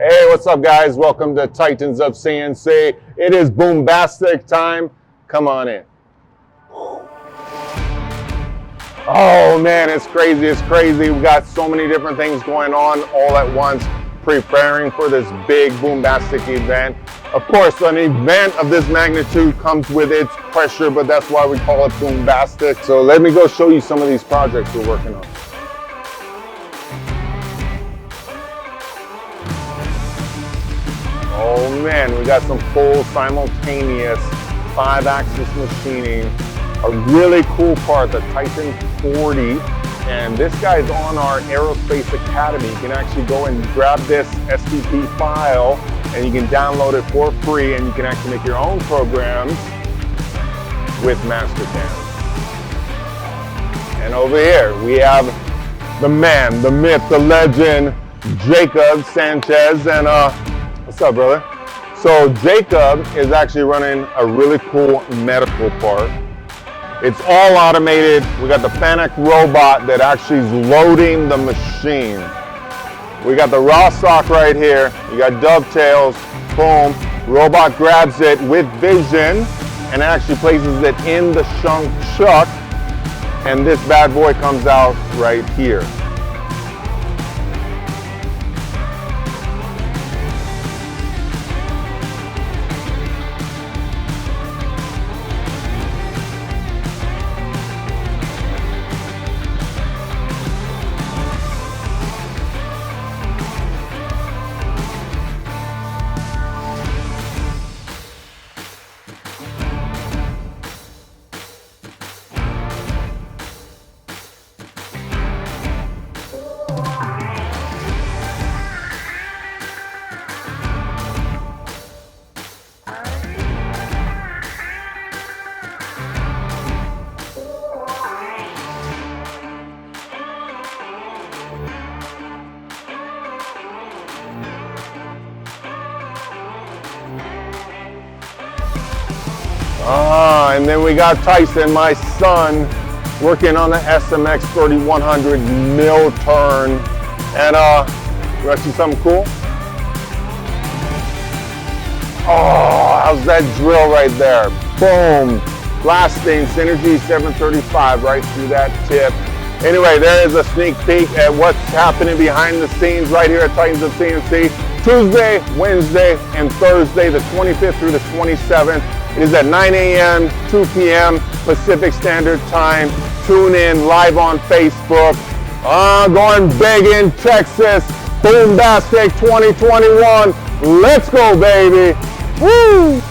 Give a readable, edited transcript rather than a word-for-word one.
Hey, what's up, guys? Welcome to Titans of CNC. It is Boombastic time. Come on in. Oh man, it's crazy. It's crazy. We got so many different things going on all at once, preparing for this big Boombastic event. Of course, an event of this magnitude comes with its pressure, but that's why we call it Boombastic. So let me go show you some of these projects we're working on. Oh man, we got some full simultaneous 5-axis machining. A really cool part, the Titan 40. And this guy's on our Aerospace Academy. You can actually go and grab this STP file and you can download it for free, and you can actually make your own programs with Mastercam. And over here, we have the man, the myth, the legend, Jacob Sanchez. And what's up, brother? So Jacob is actually running a really cool medical part. It's all automated. We got the Fennec robot that actually is loading the machine. We got the raw sock right here. You got dovetails, boom. Robot grabs it with vision and actually places it in the shunt chuck. And this bad boy comes out right here. And then we got Tyson, my son, working on the SMX 3100 mill turn. And you want to see something cool? Oh, how's that drill right there? Boom. Blasting Synergy 735 right through that tip. Anyway, there is a sneak peek at what's happening behind the scenes right here at Titans of CNC. Tuesday, Wednesday, and Thursday, the 25th through the 27th. It is at 9 a.m., 2 p.m. Pacific Standard Time. Tune in live on Facebook. Going big in Texas. Boombastic 2021. Let's go, baby. Woo!